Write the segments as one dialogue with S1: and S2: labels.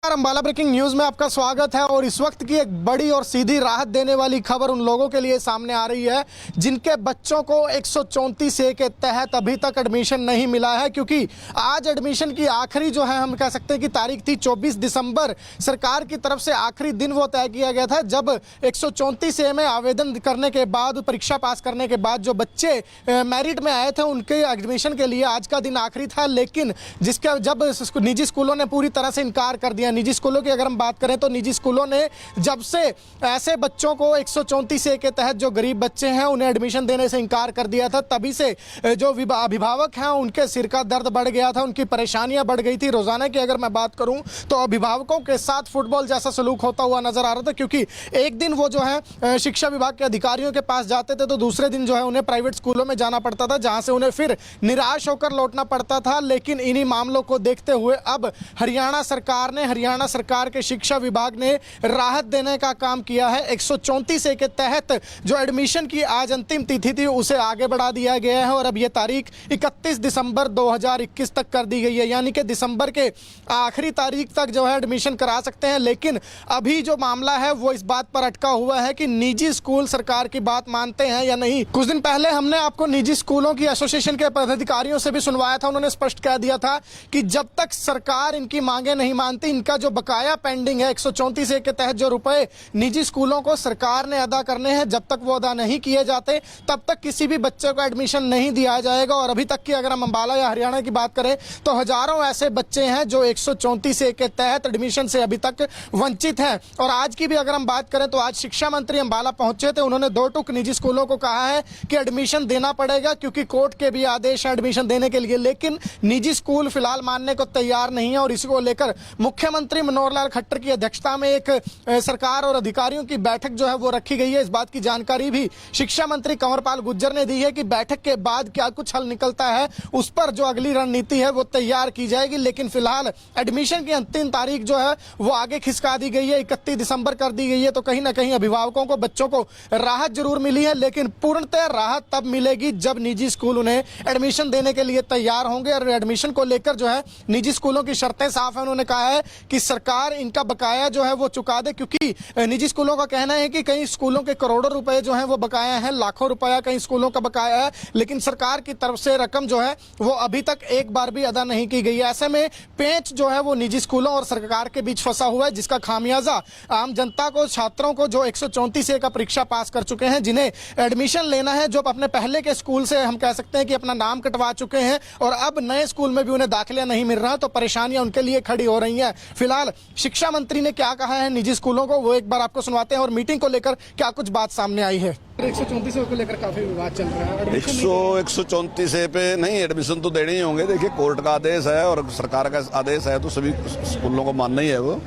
S1: Ambala breaking news में आपका स्वागत है। और इस वक्त की एक बड़ी और सीधी राहत देने वाली खबर उन लोगों के लिए सामने आ रही है जिनके बच्चों को 134 ए के तहत अभी तक एडमिशन नहीं मिला है, क्योंकि आज एडमिशन की आखिरी जो है हम कह सकते हैं कि तारीख थी 24 दिसंबर। सरकार की तरफ से आखिरी दिन वो तय किया गया था जब 134 ए में आवेदन करने के बाद, परीक्षा पास करने के बाद जो बच्चे मेरिट में आए थे उनके एडमिशन के लिए आज का दिन आखिरी था। लेकिन जिसका जब निजी स्कूलों ने पूरी तरह से इनकार कर दिया। निजी स्कूलों की अगर हम बात करें तो निजी स्कूलों ने जब से ऐसे बच्चों को 134 ए के तहत जो गरीब बच्चे हैं उन्हें एडमिशन देने से इनकार कर दिया था, तभी से जो अभिभावक हैं उनके सिर का दर्द बढ़ गया था, उनकी परेशानियां बढ़ गई थी। रोजाना की अगर मैं बात करूं तो अभिभावकों के साथ फुटबॉल जैसा सलूक होता हुआ नजर आ रहा था, क्योंकि एक दिन वो जो है शिक्षा विभाग के अधिकारियों के पास जाते थे तो दूसरे दिन जो है उन्हें प्राइवेट स्कूलों में जाना पड़ता था, जहां से उन्हें फिर निराश होकर लौटना पड़ता था। लेकिन इन्हीं मामलों को देखते हुए अब हरियाणा सरकार के शिक्षा विभाग ने राहत देने का काम किया है। 134 ए के तहत जो एडमिशन की आज अंतिम तिथि थी उसे आगे बढ़ा दिया गया है और अब यह तारीख 31 दिसंबर 2021 तक कर दी गई है, यानी कि दिसंबर के आखिरी तारीख तक जो है एडमिशन करा सकते हैं। लेकिन अभी जो मामला है वो इस बात पर अटका हुआ है कि निजी स्कूल सरकार की बात मानते हैं या नहीं। कुछ दिन पहले हमने आपको निजी स्कूलों की एसोसिएशन के पदाधिकारियों से भी सुनवाया था। उन्होंने स्पष्ट कह दिया था कि जब तक सरकार इनकी मांगे नहीं मानती, इनका जो बकाया पेंडिंग है 134 ए के तहत जो रुपए निजी स्कूलों को सरकार ने अदा करने हैं, जब तक वो अदा नहीं किए जाते तब तक किसी भी बच्चे को एडमिशन नहीं दिया जाएगा। और अभी तक की अगर हम अंबाला या हरियाणा की बात करें तो हजारों ऐसे बच्चे हैं जो 134 ए के तहत एडमिशन से अभी तक वंचित हैं। और आज की भी अगर हम बात करें तो आज शिक्षा मंत्री अंबाला पहुंचे थे। उन्होंने दो टूक निजी स्कूलों को कहा है कि एडमिशन देना पड़ेगा, क्योंकि कोर्ट के भी आदेश है एडमिशन देने के लिए। लेकिन निजी स्कूल फिलहाल मानने को तैयार नहीं है और इसको लेकर मुख्यमंत्री मनोहर लाल खट्टर की अध्यक्षता में एक सरकार और अधिकारियों की बैठक जो है वो रखी गई है। इस बात की जानकारी भी शिक्षा मंत्री कंवरपाल गुर्जर ने दी है कि बैठक के बाद क्या कुछ हल निकलता है उस पर जो अगली रणनीति है वो तैयार की जाएगी। लेकिन फिलहाल एडमिशन की अंतिम तारीख जो है वो आगे खिसका दी गई है, 31 दिसंबर कर दी गई है। तो कहीं ना कहीं अभिभावकों को, बच्चों को राहत जरूर मिली है, लेकिन पूर्णतः राहत तब मिलेगी जब निजी स्कूल उन्हें एडमिशन देने के लिए तैयार होंगे। और एडमिशन को लेकर जो है निजी स्कूलों की शर्तें साफ है। उन्होंने कहा है कि सरकार इनका बकाया जो है वो चुका दे, क्योंकि निजी स्कूलों का कहना है कि कई स्कूलों के करोड़ों रुपए जो हैं वो बकाया हैं, लाखों रुपया कई स्कूलों का बकाया है, लेकिन सरकार की तरफ से रकम जो है वो अभी तक एक बार भी अदा नहीं की गई है। ऐसे में पेंच जो है वो निजी स्कूलों और सरकार के बीच फंसा हुआ है, जिसका खामियाजा आम जनता को, छात्रों को जो 134 ए का परीक्षा पास कर चुके हैं, जिन्हें एडमिशन लेना है, जो अपने पहले के स्कूल से हम कह सकते हैं कि अपना नाम कटवा चुके हैं और अब नए स्कूल में भी उन्हें दाखिला नहीं मिल रहा, तो परेशानियां उनके लिए खड़ी हो रही हैं। फिलहाल शिक्षा मंत्री ने क्या कहा है निजी स्कूलों को वो एक बार आपको सुनवाते हैं और मीटिंग को लेकर क्या कुछ बात सामने आई है। 134 को लेकर काफी विवाद चल रहा है।
S2: 134 ए पे नहीं, एडमिशन तो देने ही होंगे। देखिए, कोर्ट का आदेश है और सरकार का आदेश है तो सभी स्कूलों को मानना ही है वो।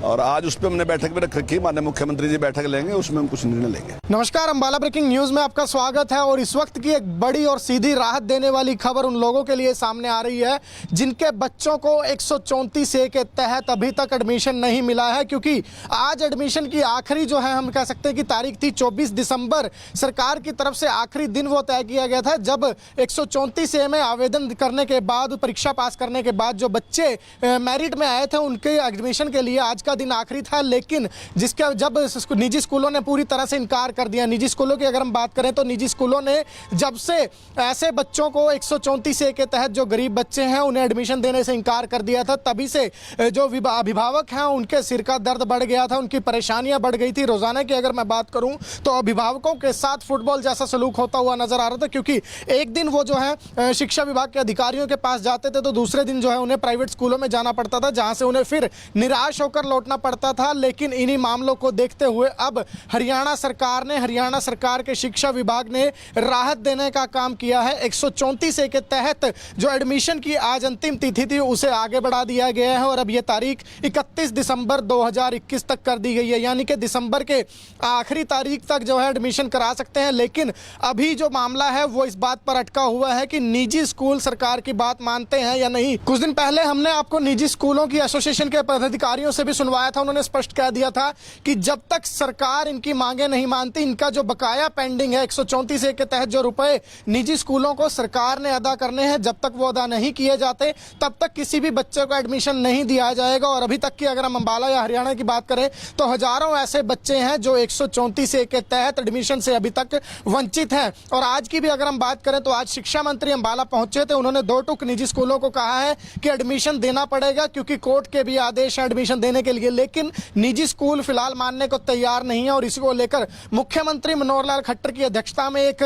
S2: और आज उस पर हमने बैठक भी रख रखी, माननीय मुख्यमंत्री जी बैठक लेंगे, उसमें हम कुछ निर्णय लेंगे।
S1: नमस्कार, अंबाला ब्रेकिंग न्यूज में आपका स्वागत है। और इस वक्त की एक बड़ी और सीधी राहत देने वाली खबर उन लोगों के लिए सामने आ रही है जिनके बच्चों को 134 ए के तहत अभी तक एडमिशन नहीं मिला है, क्योंकि आज एडमिशन की आखिरी जो है हम कह सकते हैं कि तारीख थी 24 दिसंबर। सरकार की तरफ से आखिरी दिन वो तय किया गया था जब 134 ए में आवेदन करने के बाद, परीक्षा पास करने के बाद जो बच्चे मेरिट में आए थे उनके एडमिशन के लिए आज का दिन आखिरी था। लेकिन जिसका जब निजी स्कूलों ने पूरी तरह से इनकार कर दिया। निजी स्कूलों की अगर हम बात करें तो निजी स्कूलों ने जब से ऐसे बच्चों को 134 ए के तहत जो गरीब बच्चे हैं उन्हें एडमिशन देने से इनकार कर दिया था, तभी से जो अभिभावक हैं उनके सिर का दर्द बढ़ गया था, उनकी परेशानियां बढ़ गई थी। रोजाना की अगर मैं बात करूं तो अभिभावकों के साथ फुटबॉल जैसा सलूक होता हुआ नजर आ रहा था, क्योंकि एक दिन वो जो है शिक्षा विभाग के अधिकारियों के पास जाते थे तो दूसरे दिन जो है उन्हें प्राइवेट स्कूलों में जाना पड़ता था, जहां से उन्हें फिर निराश होकर लौटना पड़ता था। लेकिन इन्हीं मामलों को देखते हुए अब हरियाणा सरकार के शिक्षा विभाग ने राहत देने का काम किया है। 134 ए के तहत जो एडमिशन की आज अंतिम तिथि थी उसे आगे बढ़ा दिया गया है और अब यह तारीख 31 दिसंबर 2021 तक कर दी गई है, यानी कि दिसंबर के आखिरी तारीख तक जो है एडमिशन करा सकते हैं। लेकिन अभी जो मामला है वो इस बात पर अटका हुआ है कि निजी स्कूल सरकार की बात मानते हैं या नहीं। कुछ दिन पहले हमने आपको निजी स्कूलों की एसोसिएशन के पदाधिकारियों से भी सुनवाया था उन्होंने स्पष्ट कह दिया था कि जब तक सरकार इनकी मांगे नहीं मानती, इनका जो बकाया पेंडिंग है 134 ए के तहत जो रुपए निजी स्कूलों को सरकार ने अदा करने हैं, जब तक वो अदा नहीं किए जाते तब तक किसी भी बच्चे को एडमिशन नहीं दिया जाएगा। और अभी तक की अगर हम अंबाला या हरियाणा की बात करें तो हजारों ऐसे बच्चे हैं जो 134 ए के तहत एडमिशन से अभी तक वंचित हैं। और आज की भी अगर हम बात करें तो आज शिक्षा मंत्री अंबाला पहुंचे थे, उन्होंने दो टूक निजी स्कूलों को कहा है कि एडमिशन देना पड़ेगा क्योंकि कोर्ट के भी आदेश है एडमिशन देने के लिए, लेकिन निजी स्कूल फिलहाल मानने को तैयार नहीं है। और इसी को लेकर मुख्यमंत्री मनोहर लाल खट्टर की अध्यक्षता में एक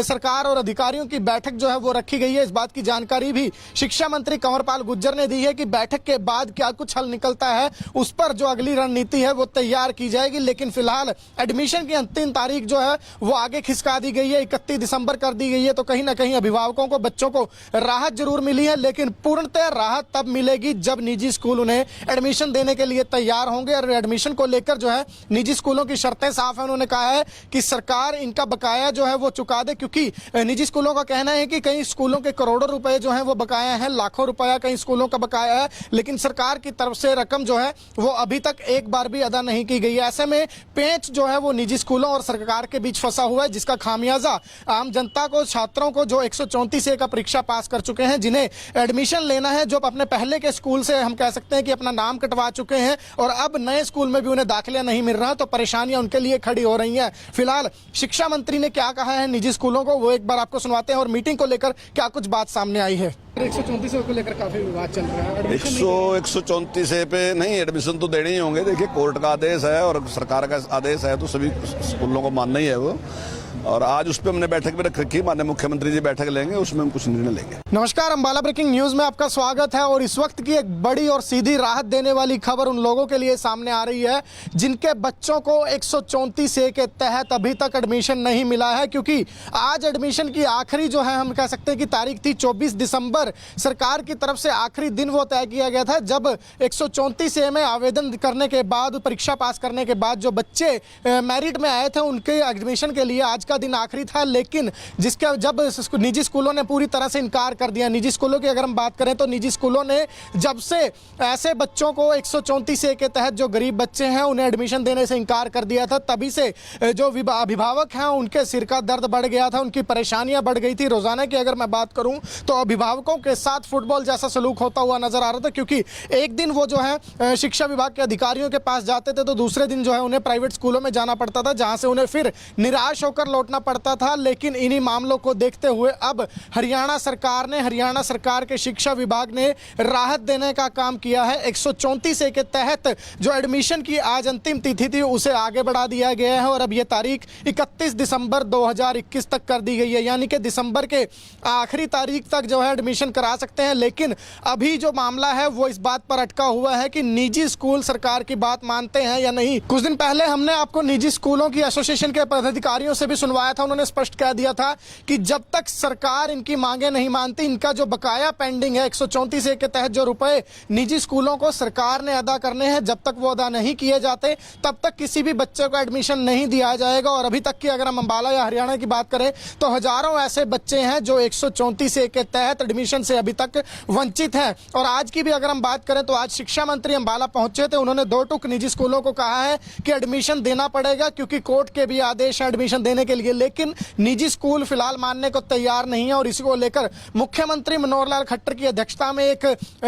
S1: सरकार और अधिकारियों की बैठक जो है वो रखी गई है। इस बात की जानकारी भी शिक्षा मंत्री कंवरपाल गुर्जर ने दी है कि बैठक के बाद क्या कुछ हल निकलता है उस पर जो अगली रणनीति है वो तैयार की जाएगी। लेकिन फिलहाल एडमिशन की अंतिम तारीख जो है वो आगे खिसका दी गई है, 31 दिसंबर कर दी गई है। तो कहीं ना कहीं अभिभावकों को, बच्चों को राहत जरूर मिली है, लेकिन पूर्णतः राहत तब मिलेगी जब निजी स्कूल उन्हें एडमिशन देने के लिए तैयार होंगे। और एडमिशन को लेकर जो है निजी स्कूलों की शर्तें साफ है। उन्होंने कहा है कि सरकार इनका बकाया जो है वो चुका दे, क्योंकि निजी स्कूलों का कहना है कि कई स्कूलों के करोड़ों रुपए जो है वो बकाया है, लाखों रुपया कई स्कूलों का बकाया है, लेकिन सरकार की तरफ से रकम जो है वो अभी तक एक बार भी अदा नहीं की गई है। ऐसे में पेंच जो है वो निजी स्कूलों और सरकार के बीच फंसा हुआ है, जिसका खामियाजा आम जनता को, छात्रों को जो 134 ए का परीक्षा पास कर चुके हैं, जिन्हें एडमिशन लेना है, जो अपने पहले के स्कूल से हम कह सकते हैं कि अपना नाम कटवा चुके हैं और अब नए स्कूल में भी उन्हें दाखिला नहीं मिल रहा, तो परेशानियां उनके लिए खड़ी हो रही हैं। फिलहाल शिक्षा मंत्री ने क्या कहा है निजी स्कूलों को वो एक बार आपको सुनवाते हैं और मीटिंग को लेकर क्या कुछ बात सामने आई है। 134 को लेकर काफी विवाद चल रहा है।
S2: 134 ए पे नहीं, एडमिशन तो देने ही होंगे। देखिए कोर्ट का आदेश है और सरकार का आदेश है तो सभी स्कूलों को मानना ही है वो। और आज उस पर हमने बैठक भी रख रखी है, माननीय मुख्यमंत्री जी बैठक लेंगे, उसमें हम कुछ निर्णय लेंगे।
S1: नमस्कार, अंबाला ब्रेकिंग न्यूज में आपका स्वागत है। और इस वक्त की एक बड़ी और सीधी राहत देने वाली खबर उन लोगों के लिए सामने आ रही है जिनके बच्चों को 134 ए के तहत अभी तक एडमिशन नहीं मिला है, क्योंकि आज एडमिशन की आखिरी जो है हम कह सकते हैं कि तारीख थी 24 दिसंबर। सरकार की तरफ से आखिरी दिन वो तय किया गया था जब 134 ए में आवेदन करने के बाद, परीक्षा पास करने के बाद जो बच्चे मेरिट में आए थे उनके एडमिशन के लिए आज का दिन आखिरी था। लेकिन जिसका जब निजी स्कूलों ने पूरी तरह से इनकार कर दिया। निजी स्कूलों की अगर हम बात करें तो निजी स्कूलों ने जब से ऐसे बच्चों को 134 ए के तहत जो गरीब बच्चे हैं उन्हें एडमिशन देने से इनकार कर दिया था, तभी से जो अभिभावक हैं उनके सिर का दर्द बढ़ गया था, उनकी परेशानियां बढ़ गई थी। रोजाना की अगर मैं बात करूं तो अभिभावकों के साथ फुटबॉल जैसा सलूक होता हुआ नजर आ रहा था, क्योंकि एक दिन वो जो है शिक्षा विभाग के अधिकारियों के पास जाते थे तो दूसरे दिन जो है उन्हें प्राइवेट स्कूलों में जाना पड़ता था, जहां से उन्हें फिर निराश होकर लौटना पड़ता था। लेकिन इन्हीं मामलों को देखते हुए अब हरियाणा सरकार के शिक्षा विभाग ने राहत देने का काम किया है। 134 ए के तहत जो एडमिशन की आज अंतिम तिथि थी उसे आगे बढ़ा दिया गया है और अब यह तारीख 31 दिसंबर 2021 तक कर दी गई है, यानी कि दिसंबर के आखिरी तारीख तक जो है एडमिशन करा सकते हैं। लेकिन अभी जो मामला है वो इस बात पर अटका हुआ है कि निजी स्कूल सरकार की बात मानते हैं या नहीं। कुछ दिन पहले हमने आपको निजी स्कूलों की एसोसिएशन के पदाधिकारियों से भी सुनवाया था, उन्होंने स्पष्ट कह दिया था कि जब तक सरकार इनकी मांगे नहीं मानती, इनका जो बकाया पेंडिंग है 134 ए के तहत जो रुपए निजी स्कूलों को सरकार ने अदा करने हैं, जब तक वो अदा नहीं किए जाते तब तक किसी भी बच्चे को एडमिशन नहीं दिया जाएगा। और अभी तक की अगर हम अंबाला या हरियाणा की बात करें तो हजारों ऐसे बच्चे हैं जो 134 ए के तहत एडमिशन से अभी तक वंचित हैं। और आज की भी अगर हम बात करें तो आज शिक्षा मंत्री अंबाला पहुंचे थे, उन्होंने दो टूक निजी स्कूलों को कहा है कि एडमिशन देना पड़ेगा क्योंकि कोर्ट के भी आदेश है एडमिशन देने के लिए, लेकिन निजी स्कूल फिलहाल मानने को तैयार नहीं है। और इसी को लेकर मुख्यमंत्री मनोहर लाल खट्टर की अध्यक्षता में एक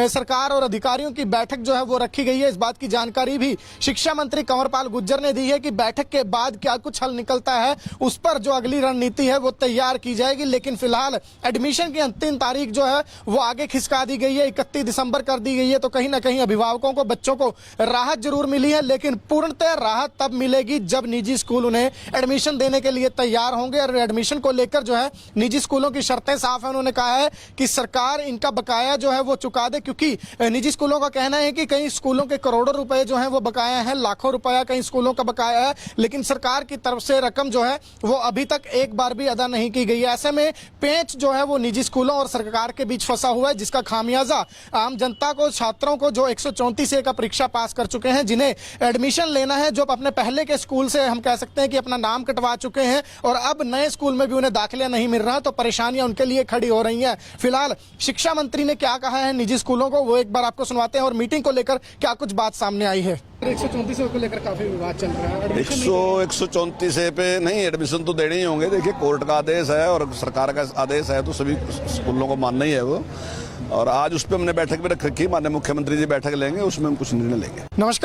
S1: सरकार और अधिकारियों की बैठक जो है वो रखी गई है। इस बात की जानकारी भी शिक्षा मंत्री कंवरपाल गुर्जर ने दी है कि बैठक के बाद क्या कुछ हल निकलता है उस पर जो अगली रणनीति है वो तैयार की जाएगी। लेकिन फिलहाल एडमिशन की अंतिम तारीख जो है वो आगे खिसका दी गई है, 31 दिसंबर कर दी गई है। तो कहीं ना कहीं अभिभावकों को, बच्चों को राहत जरूर मिली है, लेकिन पूर्णतः राहत तब मिलेगी जब निजी स्कूल उन्हें एडमिशन देने के लिए तैयार होंगे। और एडमिशन को लेकर जो है निजी स्कूलों की शर्तें साफ है। उन्होंने कहा है कि सरकार इनका बकाया जो है वो चुका दे, क्योंकि निजी स्कूलों का कहना है कि कई स्कूलों के करोड़ों रुपए जो है वो बकाया है, लाखों रुपया कई स्कूलों का बकाया है, लेकिन सरकार की तरफ से रकम जो है वो अभी तक एक बार भी अदा नहीं की गई है। ऐसे में पेंच जो है वो निजी स्कूलों और सरकार के बीच फंसा हुआ है, जिसका खामियाजा आम जनता को, छात्रों को जो 134 ए का परीक्षा पास कर चुके हैं, जिन्हें एडमिशन लेना है, जो अपने पहले के स्कूल से हम कह सकते हैं कि अपना नाम कटवा चुके हैं और अब नए स्कूल में भी उन्हें दाखिला नहीं मिल रहा, तो परेशानियां उनके लिए खड़ी हो रही हैं। फिलहाल शिक्षा मंत्री ने क्या कहा है निजी स्कूलों को, वो एक बार आपको सुनवाते हैं और मीटिंग को लेकर क्या कुछ बात सामने आई है। 134 को लेकर काफी विवाद चल रहा है।
S2: 134 ए पे नहीं, एडमिशन तो देने ही होंगे। देखिए कोर्ट का आदेश है और सरकार का आदेश है, तो सभी स्कूलों को मानना ही है वो। और आज उस पर हमने बैठक भी रख रखी, माननीय मुख्यमंत्री जी बैठक लेंगे, उसमें हम कुछ निर्णय लेंगे।
S1: नमस्कार।